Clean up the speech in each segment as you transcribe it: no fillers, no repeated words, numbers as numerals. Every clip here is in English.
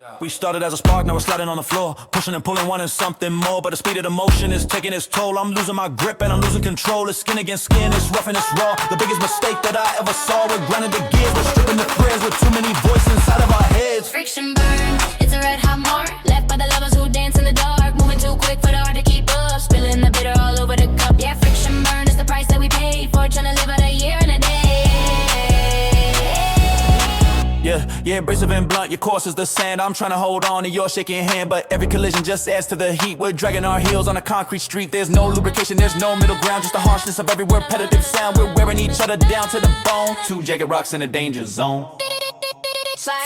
We started as a spark, now we're sliding on the floor, pushing and pulling, wanting something more, but the speed of the motion is taking its toll. I'm losing my grip and I'm losing control. It's skin against skin, it's rough and it's raw. The biggest mistake that I ever saw. We're grinding the gears, we're stripping the threads with too many voices inside of our heads. Friction burn, it's a red hot mark, left by the lovers who dance in the dark, moving too quick for the heart to keep up, spilling the bitter all over the cup. Yeah, friction burn is the price that we pay for trying to live out a year and a day. Yeah, abrasive and blunt, your course is the sand. I'm trying to hold on to your shaking hand, but every collision just adds to the heat. We're dragging our heels on a concrete street. There's no lubrication, there's no middle ground, just the harshness of every repetitive sound. We're wearing each other down to the bone. Two jagged rocks in a danger zone.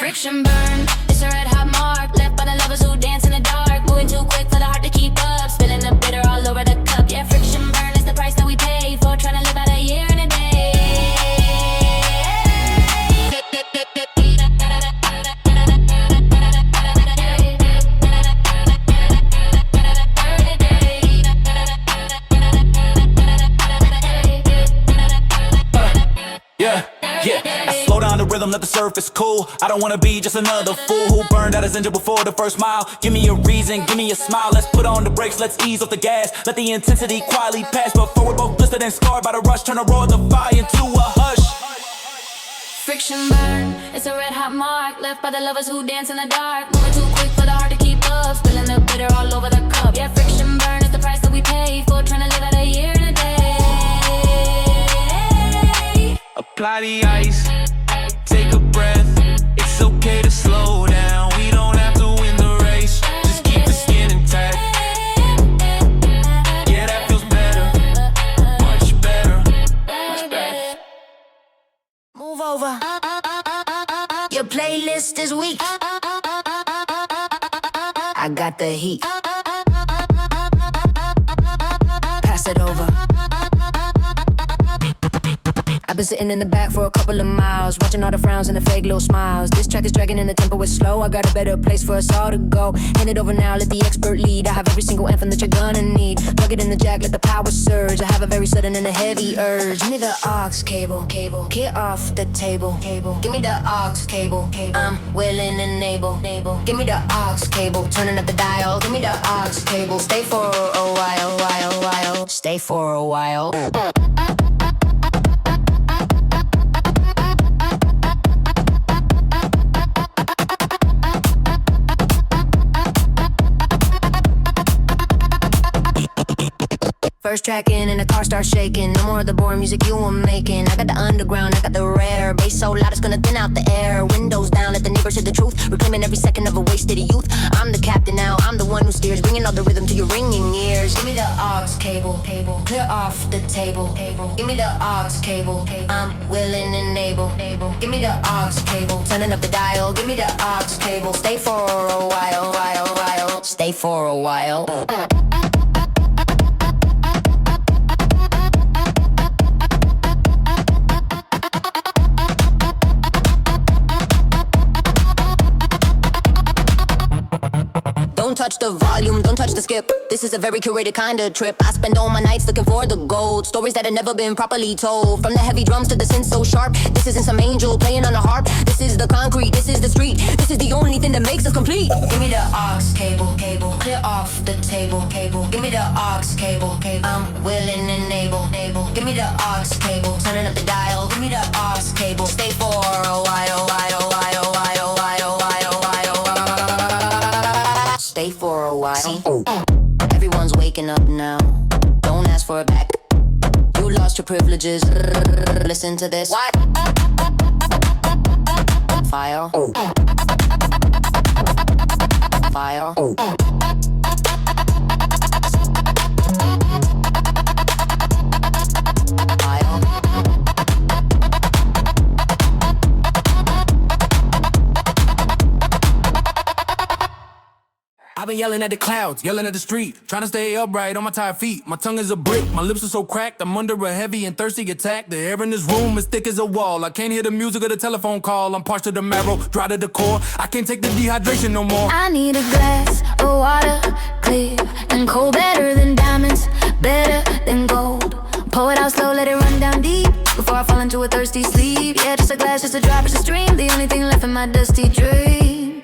Friction burn, it's a red hot mark, left by the lovers who dance in the dark, moving too quick for the heart to keep up, spilling the bitter all over the cup. Yeah, friction burn is the price that we pay for trying to live out a year and a day. Yeah, I slow down the rhythm, let the surface cool. I don't wanna be just another fool who burned out his engine before the first mile. Give me a reason, give me a smile. Let's put on the brakes, let's ease off the gas. Let the intensity quietly pass before we're both blistered and scarred by the rush. Turn the roar of the fire into a hush. Friction burn, it's a red hot mark, left by the lovers who dance in the dark, moving too quick for the heart to keep up, spilling the bitter all over the cup. Yeah, friction burn is the price that we pay for trying to live out a year and a day. Apply the ice, take a breath. It's okay to slow down, we don't have to win the race. Just keep the skin intact. Yeah, that feels better, much better, much better. Move over, your playlist is weak, I got the heat. Pass it over. I've been sitting in the back for a couple of miles, watching all the frowns and the fake little smiles. This track is dragging and the tempo is slow. I got a better place for us all to go. Hand it over now, let the expert lead. I have every single anthem that you're gonna need. Plug it in the jack, let the power surge. I have a very sudden and a heavy urge. Give me the aux cable, get off the table. Give me the aux cable, I'm willing and able. Give me the aux cable, turning up the dial. Give me the aux cable, stay for a while, stay for a while. First track in and the car starts shaking. No more of the boring music you were making. I got the underground, I got the rare. Bass so loud it's gonna thin out the air. Windows down, let the neighbors hear the truth. Reclaiming every second of a wasted youth. I'm the captain now, I'm the one who steers, bringing all the rhythm to your ringing ears. Give me the aux cable, clear off the table. Give me the aux cable, I'm willing and able. Give me the aux cable, turning up the dial. Give me the aux cable, stay for a while, stay for a while. Don't touch the volume, don't touch the skip. This is a very curated kind of trip. I spend all my nights looking for the gold. Stories that have never been properly told. From the heavy drums to the synth so sharp. This isn't some angel playing on a harp. This is the concrete, this is the street. This is the only thing that makes us complete. Give me the aux cable, clear off the table. Give me the aux cable, I'm willing and able. Give me the aux cable, turning up the dial. Give me the aux cable, stay for a while. Stay for a while. See? Everyone's waking up now. Don't ask for it back. You lost your privileges. Listen to this. What? File. File. I've been yelling at the clouds, yelling at the street, trying to stay upright on my tired feet. My tongue is a brick, my lips are so cracked, I'm under a heavy and thirsty attack. The air in this room is thick as a wall. I can't hear the music or the telephone call. I'm parched to the marrow, dry to the core. I can't take the dehydration no more. I need a glass of water, clear and cold, better than diamonds, better than gold. Pour it out slow, let it run down deep before I fall into a thirsty sleep. Yeah, just a glass, just a drop, just a stream. The only thing left in my dusty dream.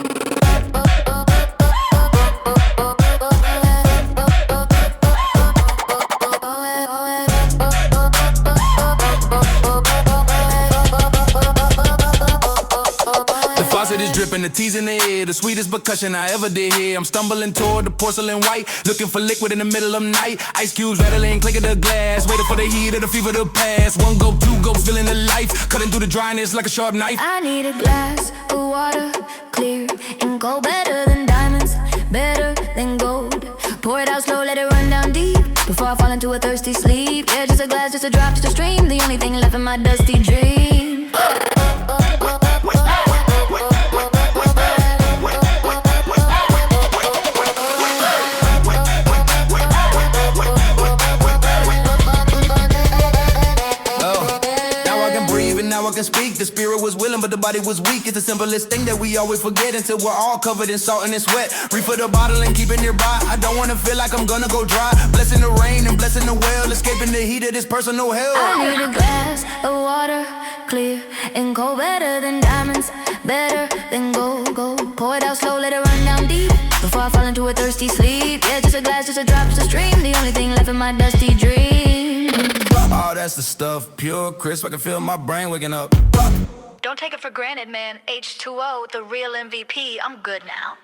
melodies in the air, the sweetest percussion I ever did hear. I'm stumbling toward the porcelain white, looking for liquid in the middle of night. Ice cubes rattling, clinking the glass, waiting for the heat of the fever to pass. One go, two go, feeling the life, cutting through the dryness like a sharp knife. I need a glass of water, clear and go better than diamonds, better than gold. Pour it out slow, let it run down deep before I fall into a thirsty sleep. Yeah, just a glass, just a drop, just a stream. The only thing left in my dusty dream. Now I can speak, the spirit was willing but the body was weak. It's the simplest thing that we always forget until we're all covered in salt and in sweat. Refill the bottle and keep it nearby. I don't wanna feel like I'm gonna go dry. Blessing the rain and blessing the well, escaping the heat of this personal hell. I need a glass of water, clear and cold, better than diamonds, better than gold. Pour it out slow, let it run down deep before I fall into a thirsty sleep. Yeah, just a glass, just a drop, just a stream. The only thing left in my dusty dream. Oh, that's the stuff, pure crisp. I can feel my brain waking up. Don't take it for granted, man. H2O, the real MVP. I'm good now.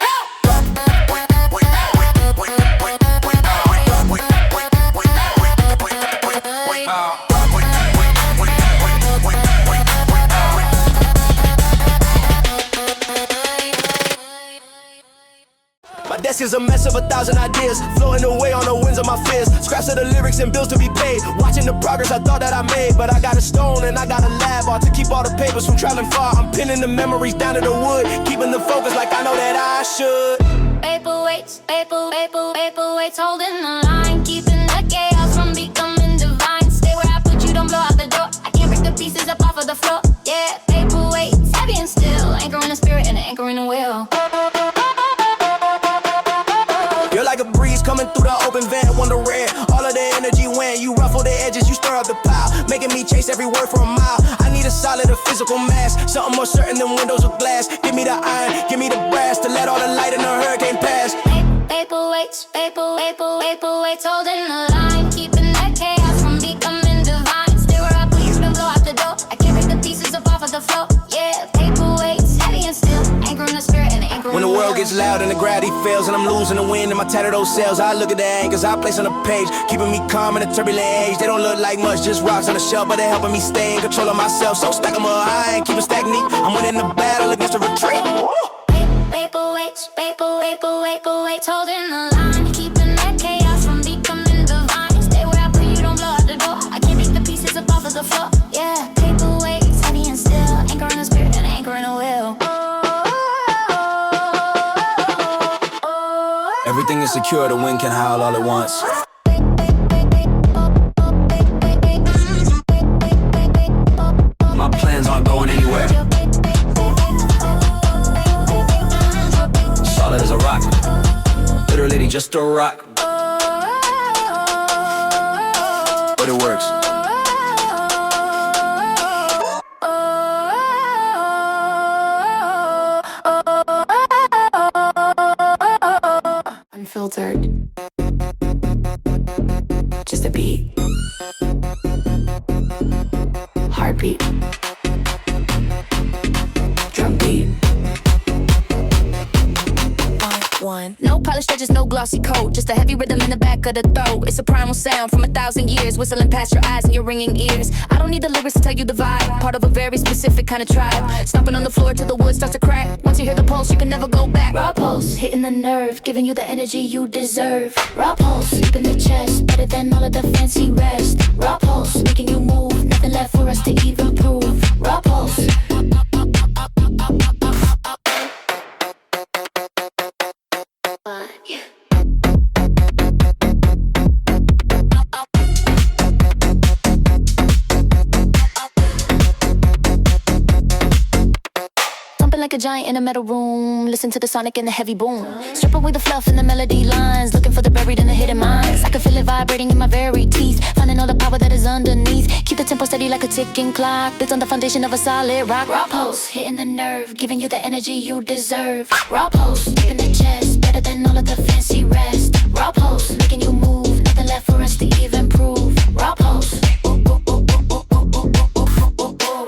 My desk is a mess of 1,000 ideas, floating away on the winds of my fears. Scraps of the lyrics and bills to be paid. Watching the progress I thought that I made, but I got a stone and I got a lab art to keep all the papers from traveling far. I'm pinning the memories down to the wood, keeping the focus like I know that I should. Paperweights, paperweights, holding the line, keeping the chaos from becoming divine. Stay where I put you, don't blow out the door. I can't break the pieces up off of the floor. Yeah, paperweights, heavy and still, anchor in the spirit and an anchor in the wheel. You're like a breeze coming through the open van, wonder red. All of the energy when you ruffle the edges, you stir up the pile, making me chase every word for a mile. I need a solid, a physical mass, something more certain than windows with glass. Give me the iron, give me the brass to let all the light in the hurricane pass. Paperweights, paperweights, holding the line, keeping that chaos from becoming divine. Stay where I put you, don't blow out the door. I can't break the pieces up off of the floor. Yeah, paperweights, heavy and still, anchor in the spirit and an anchor in When the world gets loud and the gravity fails and I'm losing the wind in my tattered old sails, I look at the anchors I place on the page, keeping me calm in a turbulent age. They don't look like much, just rocks on the shelf, but they're helping me stay in control of myself. So stack 'em up high and keep it stacked neat. I'm winning the battle against the retreat. Paperweights, holding the line, keeping that chaos from becoming divine. Stay where I put you, don't blow out the door. I can't make the pieces up off of the floor. Yeah, paperweights, heavy and still, anchor in the spirit and an anchor in the wheel. Everything is secure, the wind can howl all at once. My plans aren't going anywhere. Solid as a rock, literally just a rock. But it works. Unfiltered, just a beat, heartbeat, drum beat. One. No polished edges, no glossy coat, just a heavy rhythm in the back of the throat. It's a primal sound from 1,000 years, whistling past your eyes and your ringing ears. I don't need the lyrics to tell you the vibe, part of a very specific kind of tribe. Stomping on the floor till the wood starts to crack. Once you hear the pulse, you can never go back. Raw pulse, hitting the nerve, giving you the energy you deserve. Raw pulse, deep in the chest, better than all of the fancy rest. Raw pulse, making you move, nothing left for us to even prove. Raw pulse. Like a giant in a metal room, listen to the sonic and the heavy boom. Strip away the fluff and the melody lines, looking for the buried in the hidden minds. I can feel it vibrating in my very teeth, finding all the power that is underneath. Keep the tempo steady like a ticking clock, built on the foundation of a solid rock. Raw pulse, hitting the nerve, giving you the energy you deserve. Raw pulse, deep in the chest, better than all of the fancy rest. Raw pulse, making you move, nothing left for us to even prove. Raw pulse.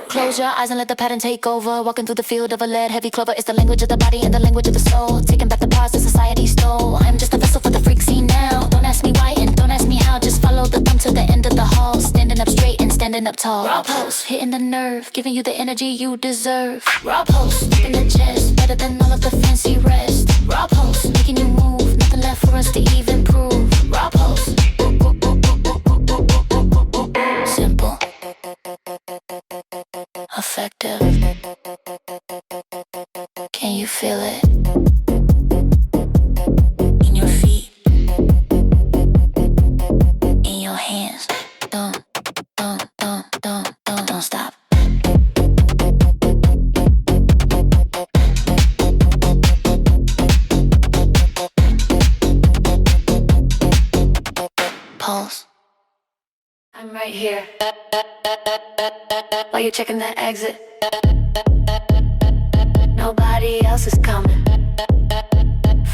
Close Close your eyes and let the pattern take over. Walking through the field of a lead heavy clover. It's the language of the body and the language of the soul. Taking back the parts that society stole. I'm just a vessel for the freak scene now. Don't ask me why and don't ask me how. Just follow the thumb to the end of the hall. Standing up straight and standing up tall. Raw pose, hitting the nerve, giving you the energy you deserve. Raw pose, in the chest, better than all of the fancy rest. Raw pose, making you move, nothing left for us to even prove. Raw pose, simple, effective. Can you feel it? In your feet, in your hands. Don't stop. Pulse. I'm right here. While you're checking the exit, nobody else is coming.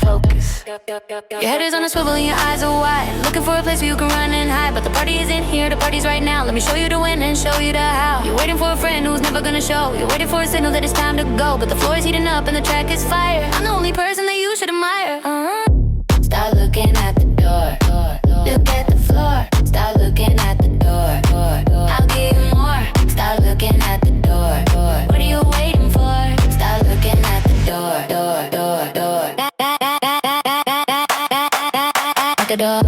Focus. Your head is on a swivel and your eyes are wide. Looking for a place where you can run and hide. But the party isn't here, the party's right now. Let me show you the when and show you the how. You're waiting for a friend who's never gonna show. You're waiting for a signal that it's time to go. But the floor is heating up and the track is fire. I'm the only person that you should admire. Start looking at the door. Look at the floor. Start looking at the door. I'll give you more. Start looking at the door. What are you waiting for? Start looking at the door. At the door.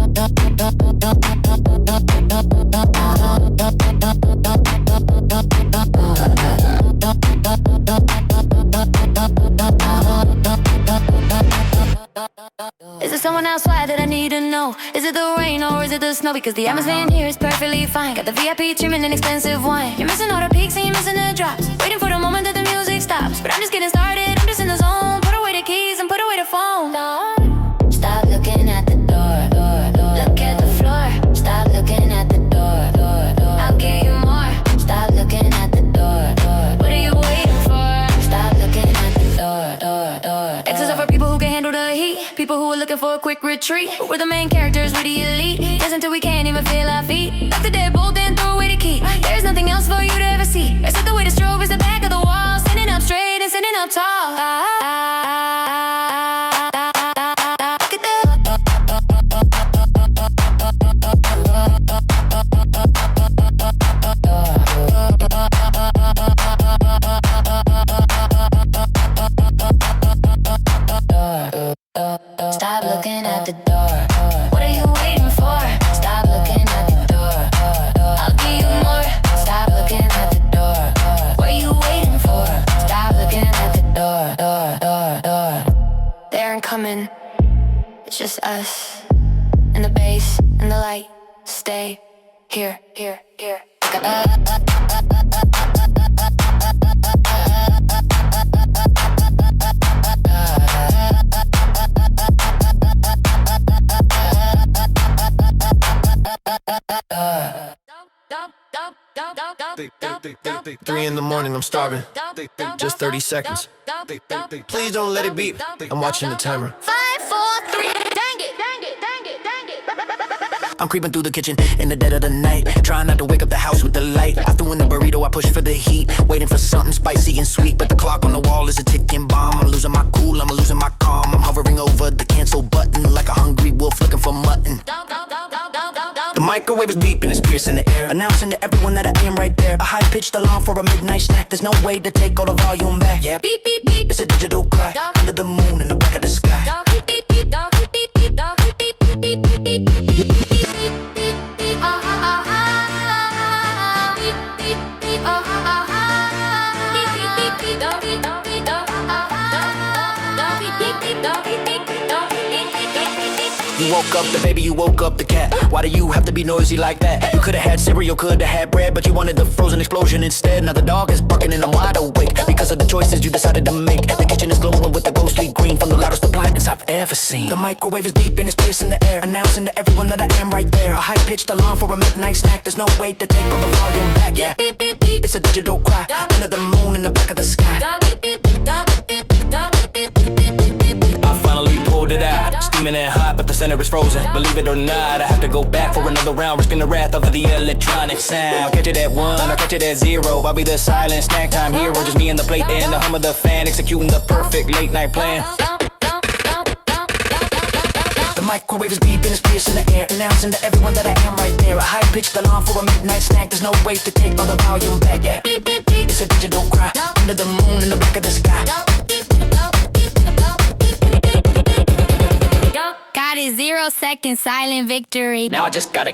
Is there someone outside that I need to know? Is it the rain or is it the snow? Because the atmosphere in here is perfectly fine. Got the VIP trimming and expensive wine. You're missing all the peaks and you're missing the drops. Waiting for the moment that the music stops. But I'm just getting started, I'm just in the zone. Put away the keys and put away the phone. Stop looking at the door. Look at the floor. Stop looking at the door. I'll give you more. Stop looking at the door. What are you waiting for? Stop looking at the door. Exits are for people who can handle the heat. People who are looking for a quick retreat. But we're the main characters, we're the elite. Dance until we can't even feel our feet. Lock the deadbolt, then throw away the key. There's nothing else for you to ever see. Except the way the strobe is the back of the wall. Standing up straight and sitting up tall. Look at that. Stop looking at the door. What are you waiting for? Stop looking at the door. I'll give you more. Stop looking at the door. What are you waiting for? Stop looking at the door. They aren't coming. It's just us and the bass and the light. Stay here. Three in the morning, I'm starving. Just 30 seconds. Please don't let it beep. I'm watching the timer. 5, 4, 3. Dang it. I'm creeping through the kitchen in the dead of the night, trying not to wake up the house with the light. I threw in the burrito, I push for the heat, waiting for something spicy and sweet. But the clock on the wall is a ticking bomb. I'm losing my cool, I'm losing my calm. I'm hovering over the cancel button like a hungry wolf looking for mutton. The microwave is beeping, it's piercing the air, announcing to everyone that I am right there. A high-pitched alarm for a midnight snack. There's no way to take all the volume back. Yeah, beep, beep, beep. It's a digital clock under the moon in the back of the sky. You woke up the baby, you woke up the cat. Why do you have to be noisy like that? You could've had cereal, could've had bread, but you wanted the frozen explosion instead. Now the dog is barking and I'm wide awake because of the choices you decided to make. The kitchen is glowing with the ghostly green from the loudest appliance I've ever seen. The microwave is beeping, it's piercing the air, announcing to everyone that I am right there. A high-pitched alarm for a midnight snack. There's no way to take all the volume back. Yeah, it's a digital cry under the moon in the back of the sky. I finally pulled it out. Steaming Steaming and hot, but the center is frozen. Believe it or not, I have to go back for another round, risking the wrath of the electronic sound. Catch it at 1, or catch it at 0. I'll be the silent snack time hero. Just me and the plate and the hum of the fan, executing the perfect late night plan. The microwave is beeping, it's piercing the air, announcing to everyone that I am right there. A high-pitched alarm for a midnight snack. There's no way to take all the volume back. Yeah, beep, beep, beep. It's a digital cry under the moon in the back of the sky. Got it, 0 second silent victory. Now I just gotta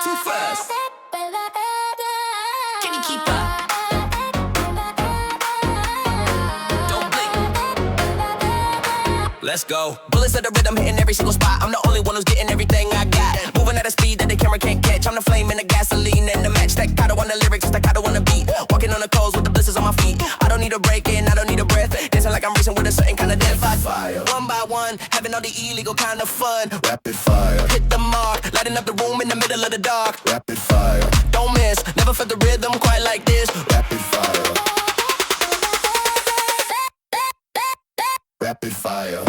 Too fast. Can you keep up? Don't blink. Let's go. Bullets of the rhythm hitting every single spot. I'm the only one who's getting everything I got. Moving at a speed that the camera can't catch. I'm the flame and the gasoline and the match. Staccato on the lyrics, staccato on the beat. Walking on the coals with the blisters on my feet. I don't need a break in, I don't need a breath. Dancing like I'm racing with a certain kind of death. Fire. One by one, having all the illegal kind of fun. Rapid fire. Hit the mark, lighting up the room in the middle of the dark. Rapid fire. Don't miss, never felt the rhythm quite like this. Rapid fire. Rapid fire.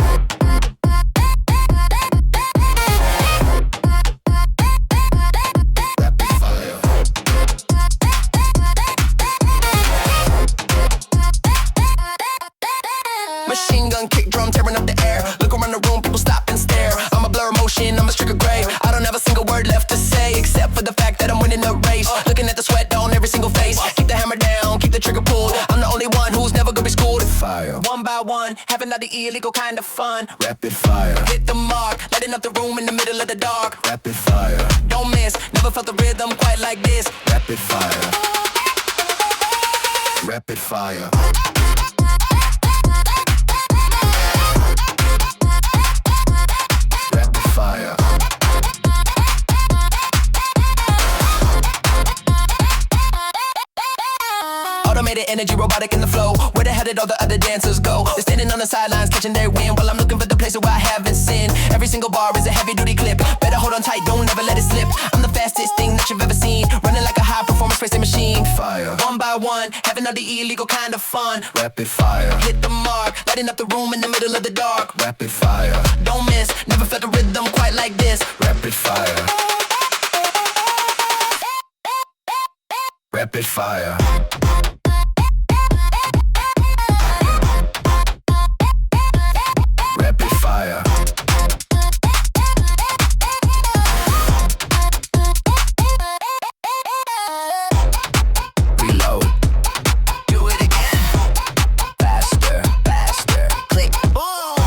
Machine gun, kick drum, tearing up the air. Look around the room, people stop and stare. I'm a blur motion, I'm a streak of gray. I don't have a single word left to say, except for the fact that I'm winning the race. Looking at the sweat on every single face. Keep the hammer down, keep the trigger pulled. I'm the only one who's never gonna be schooled. Fire. One by one, having all the illegal kind of fun. Rapid fire. Hit the mark, lighting up the room in the middle of the dark. Rapid fire. Don't miss, never felt the rhythm quite like this. Rapid fire. Rapid fire. Rapid fire. Automated energy, robotic in the flow. Where the hell did all the other dancers go? They're standing on the sidelines, catching their wind, while I'm looking for the place where I haven't sinned. Every single bar is a heavy-duty clip. Better hold on tight, don't ever let it slip. I'm the fastest thing that you've ever seen, running like a high-performance racing machine. Fire. One by one, having all the illegal kind of fun. Rapid fire. Hit the mark, lighting up the room in the middle of the dark. Rapid fire. Don't miss, never felt the rhythm quite like this. Rapid fire. Rapid fire. Rapid fire. Reload. Do it again. Faster, faster. Click. Boom.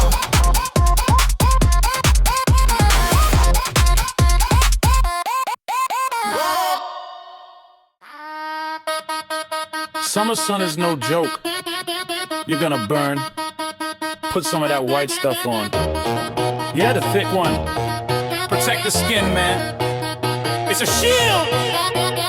Summer sun is no joke. You're gonna burn. Put some of that white stuff on. Yeah, the thick one. Protect the skin, man. It's a shield.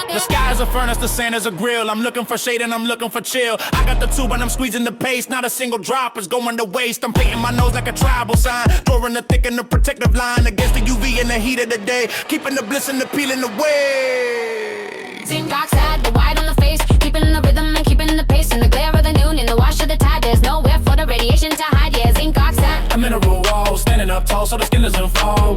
The sky is a furnace, the sand is a grill. I'm looking for shade and I'm looking for chill. I got the tube and I'm squeezing the paste. Not a single drop is going to waste. I'm painting my nose like a tribal sign, drawing the thick and the protective line against the UV in the heat of the day, keeping the bliss and the peeling away. Zinc oxide, the white on the face, keeping the rhythm and keeping the pace. In the glare of the noon, in the wash of the tide, there's nowhere for the radiation to hide. Yeah, zinc oxide. A mineral wall, standing up tall so the skin doesn't fall.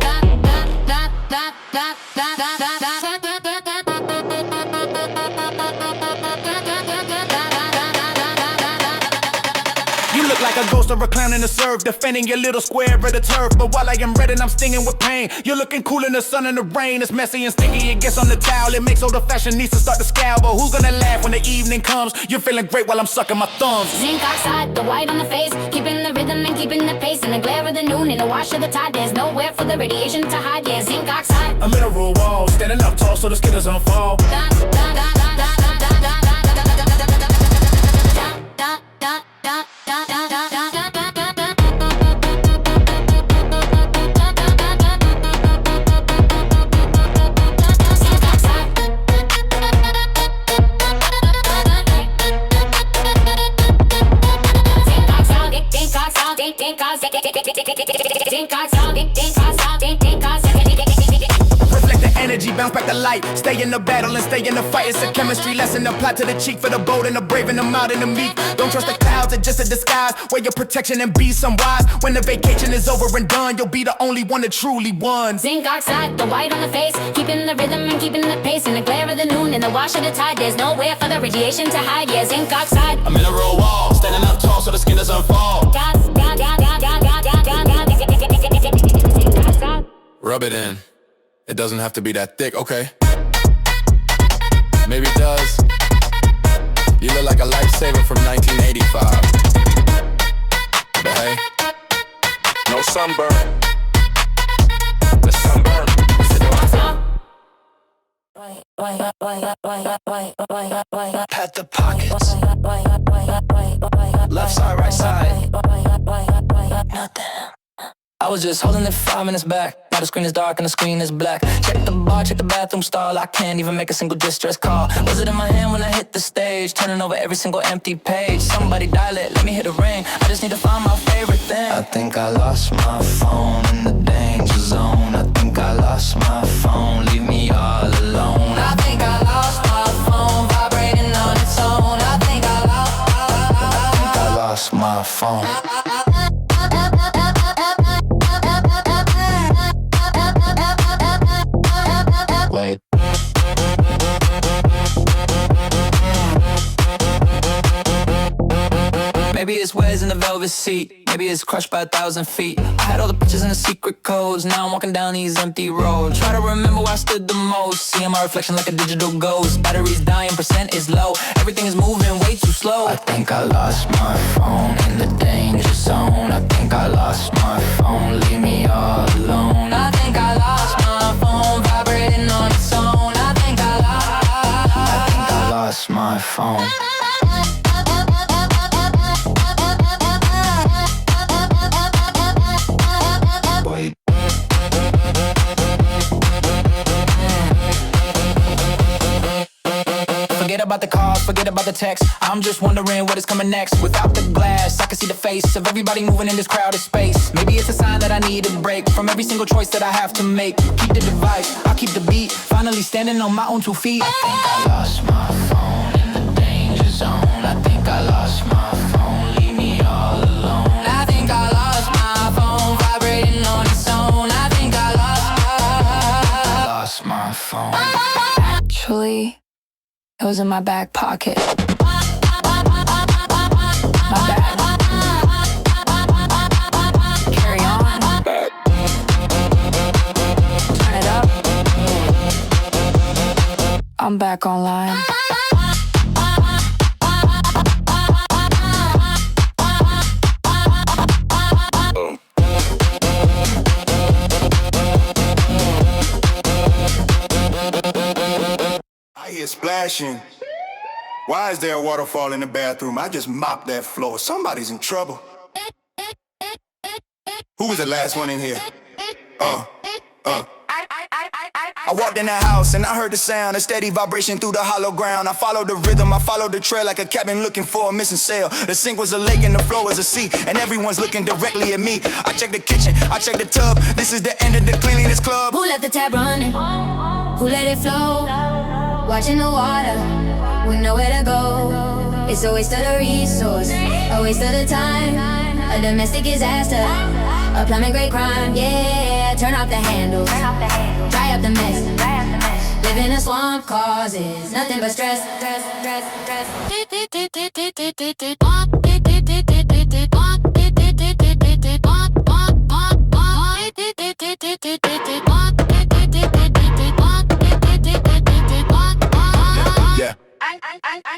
You look like a ghost or a clown in the surf, defending your little square of the turf. But while I am red and I'm stinging with pain, you're looking cool in the sun and the rain. It's messy and sticky, it gets on the towel. It makes older fashionists start to scowl. But who's gonna laugh when the evening comes? You're feeling great while I'm sucking my thumbs. Zinc oxide, the white on the face, keeping the rhythm and keeping the pace. In the glare of the noon, in the wash of the tide, there's nowhere for the radiation to hide. Yeah, zinc oxide. A mineral wall, standing up tall so the skin doesn't fall. bounce back the light. Stay in the battle and stay in the fight. It's a chemistry lesson applied to the cheek for the bold and the brave and the mild and the meek. Don't trust the clouds, it's just a disguise. Wear your protection and be some wise. When the vacation is over and done, you'll be the only one that truly won. Zinc oxide, the white on the face, keeping the rhythm and keeping the pace. In the glare of the noon, in the wash of the tide, there's nowhere for the radiation to hide. Yeah, zinc oxide. A mineral wall, standing up tall so the skin doesn't fall. Rub it in. It doesn't have to be that thick, okay? Maybe it does. You look like a lifesaver from 1985. But hey, no sunburn. The sunburn. Pat the pockets. Left side, right side. Nothing. I was just holding it 5 minutes back. Now the screen is dark and the screen is black. Check the bar, check the bathroom stall. I can't even make a single distress call. Was it in my hand when I hit the stage? Turning over every single empty page. Somebody dial it, let me hit a ring. I just need to find my favorite thing. I think I lost my phone in the danger zone. I think I lost my phone, leave me all alone. I think I lost my phone, vibrating on its own. I think I lost my phone. Wait. Maybe it's Wes in the velvet seat. Maybe it's crushed by 1,000 feet. I had all the pictures and the secret codes. Now I'm walking down these empty roads. Try to remember where I stood the most. Seeing my reflection like a digital ghost. Battery's dying, percent is low. Everything is moving way too slow. I think I lost my phone in the danger zone. I think I lost my phone, leave me all alone. I think I lost my phone, vibrating on its own. I think I lost my phone. Forget about the calls, forget about the text. I'm just wondering what is coming next. Without the glass, I can see the face of everybody moving in this crowded space. Maybe it's a sign that I need a break from every single choice that I have to make. Keep the device, I'll keep the beat. Finally standing on my own 2 feet. I think I lost my phone in the danger zone. I think I lost my phone, leave me all alone. I think I lost my phone, vibrating on its own. I think I lost my phone. Actually, it was in my back pocket. My bad. Carry on. Turn it up. I'm back online. I hear splashing. Why is there a waterfall in the bathroom? I just mopped that floor. Somebody's in trouble. Who was the last one in here? I walked in the house and I heard the sound, a steady vibration through the hollow ground. I followed the rhythm, I followed the trail like a cabin looking for a missing sail. The sink was a lake and the floor was a sea, and everyone's looking directly at me. I checked the kitchen, I checked the tub. This is the end of the cleanliness club. Who left the tap running? Who let it flow? Watching the water, we know where to go. It's a waste of the resource, a waste of the time. A domestic disaster, a plumbing grade crime. Yeah, turn off the handles, dry up the mess. Live in a swamp causes nothing but stress.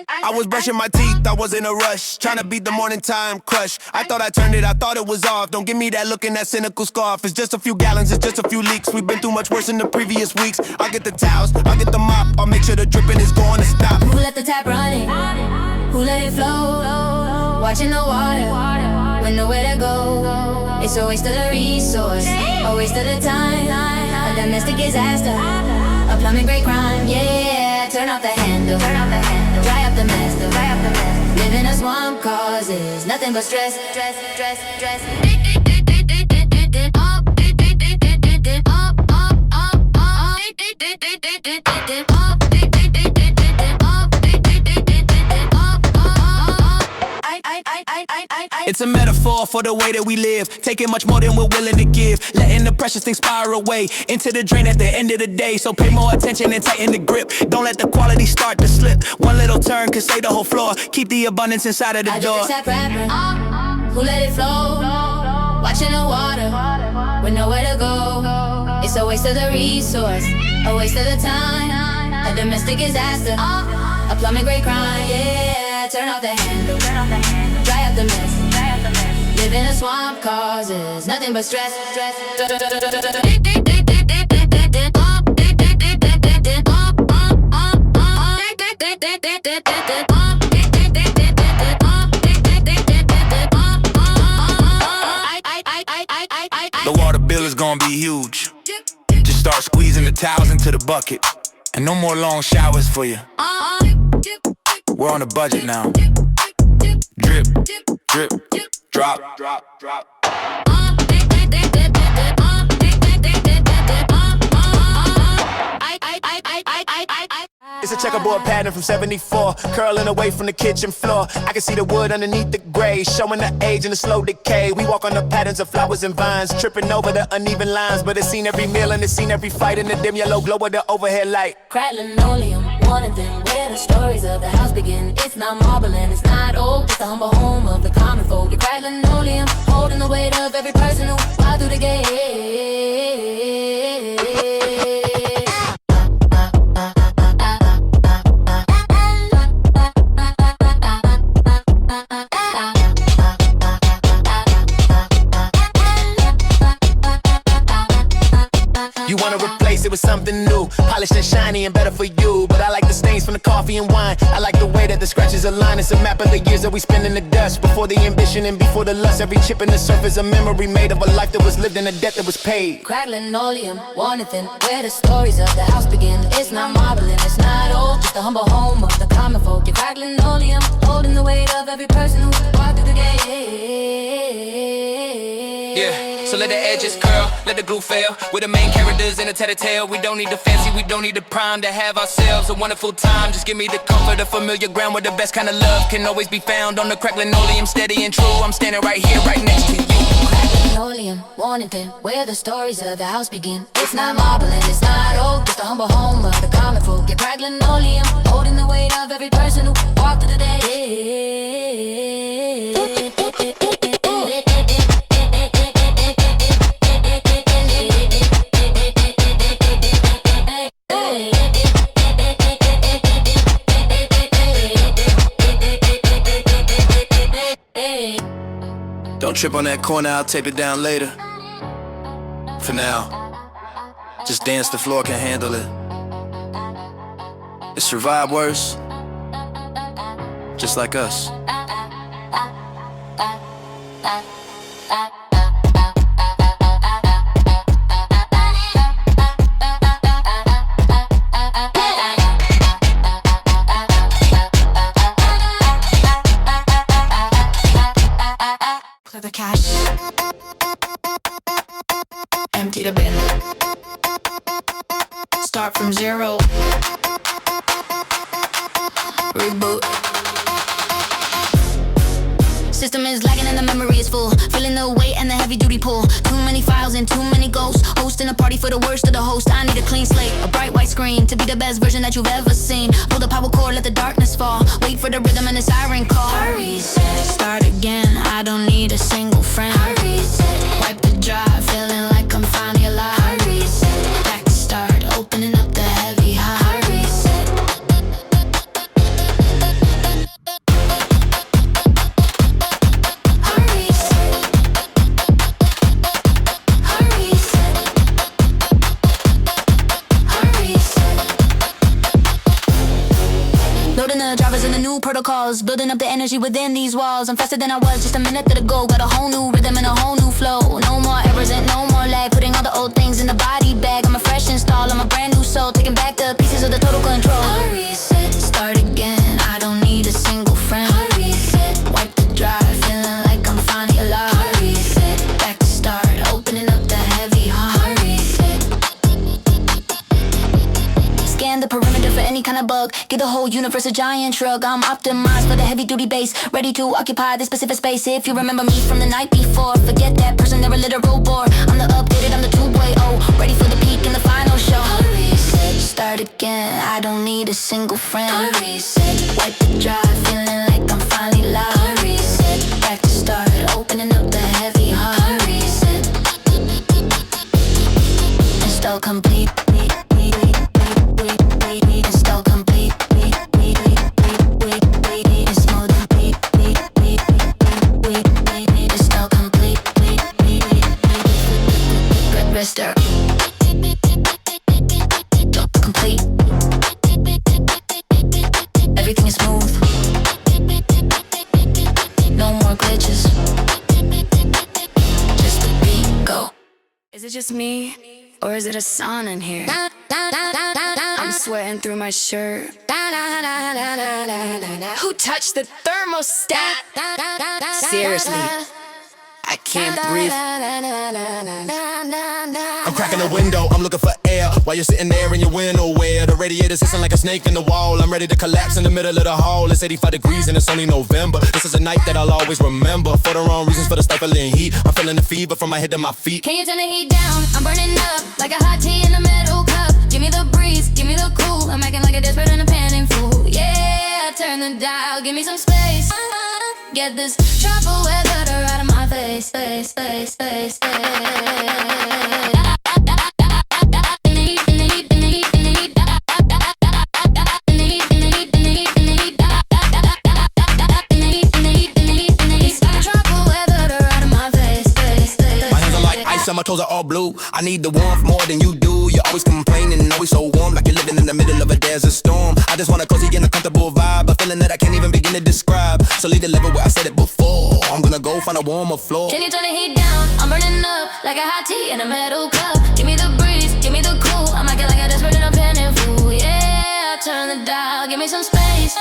I was brushing my teeth, I was in a rush, trying to beat the morning time crush. I thought I turned it, I thought it was off. Don't give me that look and that cynical scarf. It's just a few gallons, it's just a few leaks. We've been through much worse in the previous weeks. I'll get the towels, I'll get the mop, I'll make sure the dripping is going to stop. Who let the tap running? Who let it flow? Watching the water, we know where to go. It's a waste of the resource, a waste of the time. A domestic disaster, a plumbing grade crime. Yeah, turn off the handle, dry up the mess. Live in a swamp causes nothing but stress. It's a metaphor for the way that we live, taking much more than we're willing to give, letting the precious things spiral away into the drain at the end of the day. So pay more attention and tighten the grip. Don't let the quality start to slip. One little turn can save the whole floor. Keep the abundance inside of the door. I just accept rapping, who let it flow, watching the water, with nowhere to go. It's a waste of the resource, a waste of the time, a domestic disaster, a plumbing grade crime. Yeah, turn off the handle, dry up the mess. Live in a swamp causes nothing but stress. The water bill is gonna be huge. Just start squeezing the towels into the bucket. And no more long showers for you. We're on a budget now. Drip, drip, drop, drop, drop. It's a checkerboard pattern from 74, curling away from the kitchen floor. I can see the wood underneath the gray, showing the age and the slow decay. We walk on the patterns of flowers and vines, tripping over the uneven lines. But it's seen every meal and it's seen every fight in the dim yellow glow of the overhead light. Crack linoleum, one of them, where the stories of the house begin. It's not marble and it's not old, it's the humble home of the common folk. You crack linoleum, holding the weight of every person who walked through the gate. You wanna replace it with something new, polished and shiny and better for you. But I like the stains from the coffee and wine. I like the way that the scratches align. It's a map of the years that we spend in the dust. Before the ambition and before the lust. Every chip in the surface, a memory made of a life that was lived and a debt that was paid. Crack linoleum, one of them, where the stories of the house begin. It's not marble and it's not old, just the humble home of the common folk. You crack linoleum, holding the weight of every person who walked through the gate. Yeah, so let the edges curl, let the glue fail. We're the main characters in a tell-tale. We don't need the fancy, we don't need the prime to have ourselves a wonderful time. Just give me the comfort of familiar ground where the best kind of love can always be found. On the crack linoleum, steady and true. I'm standing right here, right next to you. Crack linoleum, one and thin, where the stories of the house begin. It's not marble and it's not old, just the humble home of the common folk. You crack linoleum, holding the weight of every person who walked through the day. Don't trip on that corner, I'll tape it down later. For now, just dance, the floor can handle it. It survived worse, just like us. Clear the cache, empty the bin, start from zero, reboot. System is lagging and the memory is full, feeling the weight and the heavy duty pull. Too many files and too many ghosts, hosting a party for the worst of the host. I need a clean slate, a bright white screen, to be the best version that you've ever seen. Pull the power cord, let the darkness fall, wait for the rhythm and the siren call. Reset, start again, I don't need a single friend. Reset, wipe the drive, feeling like I'm finally alive. Reset, back to start, opening up the heavy high. Reset. Loading the drivers and the new protocols, building up the energy within these walls. I'm faster than I was just a minute ago. Got a whole new rhythm and a whole new flow. No more errors and no more lag. Putting all the old things in the body bag. I'm a fresh install, I'm a brand new soul. Taking back the pieces of the total control. I reset, start again. I don't need a single friend. I reset, wipe the drive, feeling like I'm finally alive. I reset, back to start, opening up the heavy heart. I reset. Scan the perimeter for any kind of bug. Give the whole universe a giant shrug. I'm optimized for the heavy duty bass, ready to occupy this specific space. If you remember me from the night before, forget that person, they're a literal bore. I'm the updated, I'm the 2.0, ready for the peak and the final show. Reset, start again, I don't need a single friend. Reset, wipe the drive, feeling like I'm finally live. Reset, back to start, opening up the heavy heart. Reset, install complete. Install complete. It's more than beat. Install complete. Restart. Complete. Everything is smooth. No more glitches. Just the beat, go. Is it just me? Or is it a sauna in here? I'm sweating through my shirt. Who touched the thermostat? Seriously, I can't breathe. I'm cracking the window, I'm looking for air. While you're sitting there in your window wear. The radiator's hissing like a snake in the wall. I'm ready to collapse in the middle of the hall. It's 85 degrees and it's only November. This is a night that I'll always remember. For the wrong reasons, for the stifling heat. I'm feeling the fever from my head to my feet. Can you turn the heat down? I'm burning up like a hot tea in a metal cup. Give me the breeze, give me the cool. I'm acting like a desperate and a panic fool. Yeah, turn the dial, give me some space. Get this tropical weather out of my face. My toes are all blue. I need the warmth more than you do. You're always complaining, always so warm, like you're living in the middle of a desert storm. I just want a cozy and a comfortable vibe, a feeling that I can't even begin to describe. So leave the level where I said it before. I'm gonna go find a warmer floor. Can you turn the heat down? I'm burning up like a hot tea in a metal cup. Give me the breeze, give me the cool. I'm acting like a desperate and a panic fool. Yeah, turn the dial, give me some space.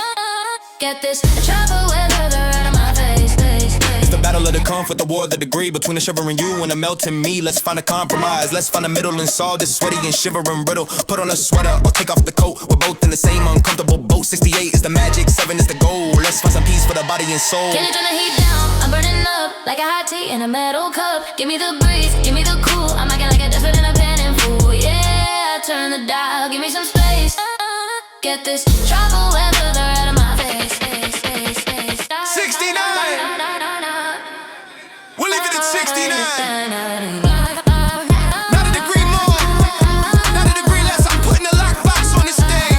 Get this trouble weather out of my face. It's the battle of the comfort, the war of the degree between the shivering you and the melting me. Let's find a compromise, let's find a middle and solve this sweaty and shivering riddle. Put on a sweater or take off the coat. We're both in the same uncomfortable boat. 68 is the magic, 7 is the goal. Let's find some peace for the body and soul. Can you turn the heat down? I'm burning up like a hot tea in a metal cup. Give me the breeze, give me the cool. I'm acting like a desperate and a panic fool. Yeah, turn the dial, give me some space. Get this trouble weather out of my face. 69! We'll leave it at 69. Not a degree more, not a degree less. I'm putting a lockbox on this thing.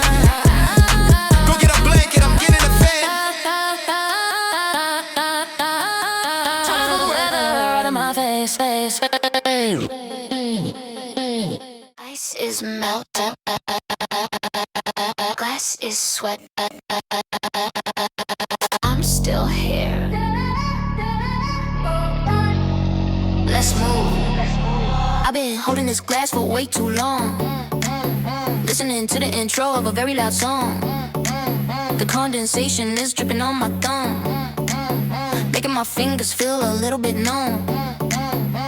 Go get a blanket, I'm getting a fan. Trouble weather out of my face. Ice is melting. Glass is sweat. I'm still here. Let's move. I've been holding this glass for way too long. Listening to the intro of a very loud song. The condensation is dripping on my thumb, making my fingers feel a little bit numb.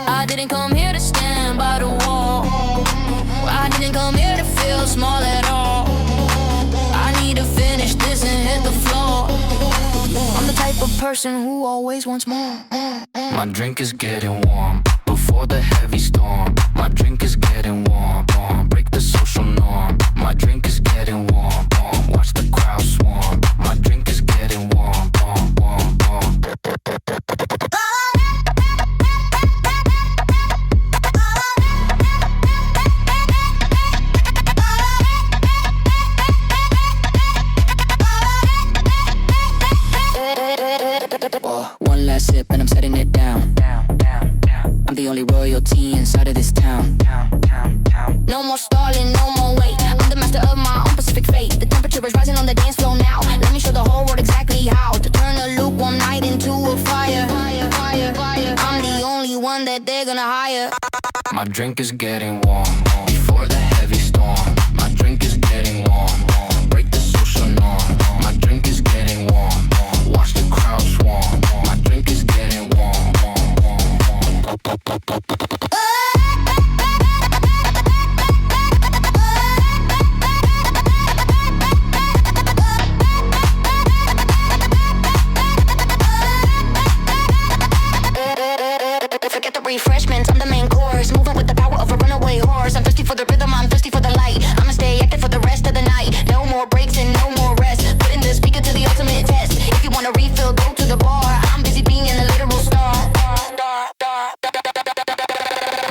I didn't come here to stand by the wall. I didn't come here to feel small at all. I need to finish this and hit the floor. I'm the type of person who always wants more. My drink is getting warm before the heavy storm. My drink is getting warm. Break the social norm. My drink is getting warm. Watch the crowd swarm. My drink is getting warm. One last sip and I'm setting it down. I'm the only royalty inside of this town. No more stalling, no more wait. I'm the master of my own Pacific fate. The temperature is rising on the dance floor now. Let me show the whole world exactly how to turn a lukewarm night into a fire. I'm the only one that they're gonna hire. My drink is getting warm before the heavy storm. My drink is getting warm. Break the social norm. My drink is getting warm. Watch the crowd swarm. My drink is getting warm. go to the bar. I'm busy being a literal star.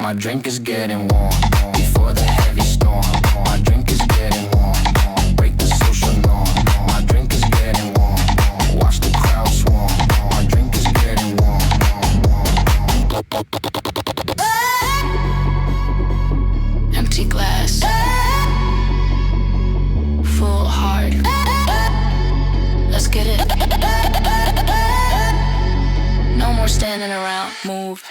My drink is getting warm before the heavy storm. My drink is getting warm. Break the social norm. My drink is getting warm. Watch the crowd swarm. My drink is getting warm. Empty glass, full heart. Let's get it. No more standing around. Move.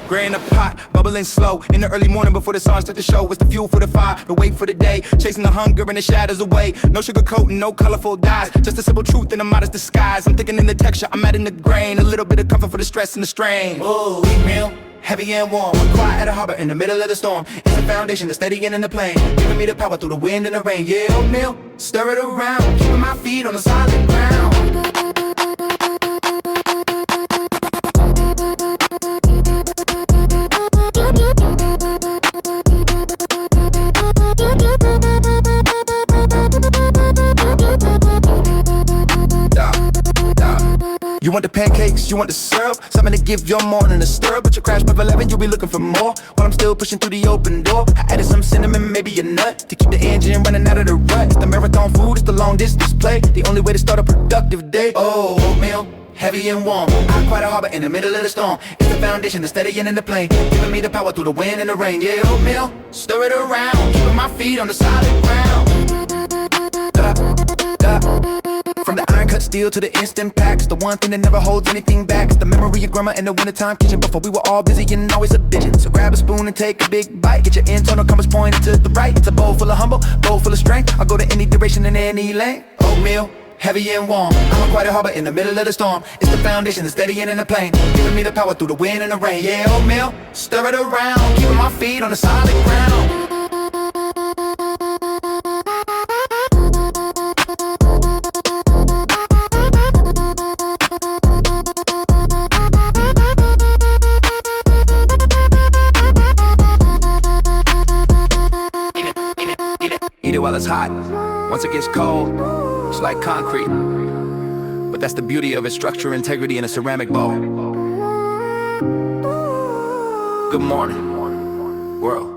Gray in the pot, bubbling slow. In the early morning before the sun start to show. It's the fuel for the fire, the wait for the day. Chasing the hunger and the shadows away. No sugar coating, no colorful dyes. Just a simple truth in a modest disguise. I'm thinking in the texture, I'm adding the grain. A little bit of comfort for the stress and the strain. Ooh, oatmeal, heavy and warm. Quiet at a harbor in the middle of the storm. It's the foundation that's steadying in the plane. Giving me the power through the wind and the rain. Yeah, oatmeal, stir it around. Keeping my feet on the solid ground. You want the pancakes, you want the syrup. Something to give your morning a stir. But you crash by 11, you'll be looking for more. While I'm still pushing through the open door, I added some cinnamon, maybe a nut, to keep the engine running out of the rut. It's the marathon food, it's the long distance play. The only way to start a productive day. Oh, oatmeal, heavy and warm. I quite a harbor in the middle of the storm. It's the foundation that's steadying in the plane. Giving me the power through the wind and the rain. Yeah, oatmeal, stir it around. Keeping my feet on the solid ground. From the iron cut steel to the instant packs, the one thing that never holds anything back is the memory of grandma in the wintertime kitchen. Before we were all busy and always a bitchin'. So grab a spoon and take a big bite. Get your internal compass pointed to the right. It's a bowl full of humble, bowl full of strength. I'll go to any duration and any length. Oatmeal, heavy and warm. I'm quite a harbor in the middle of the storm. It's the foundation that's steadying in the plane. Giving me the power through the wind and the rain. Yeah, oatmeal, stir it around. Keeping my feet on the solid ground. Eat it while it's hot. Once it gets cold, it's like concrete. But that's the beauty of its structure, integrity in a ceramic bowl. Good morning, world.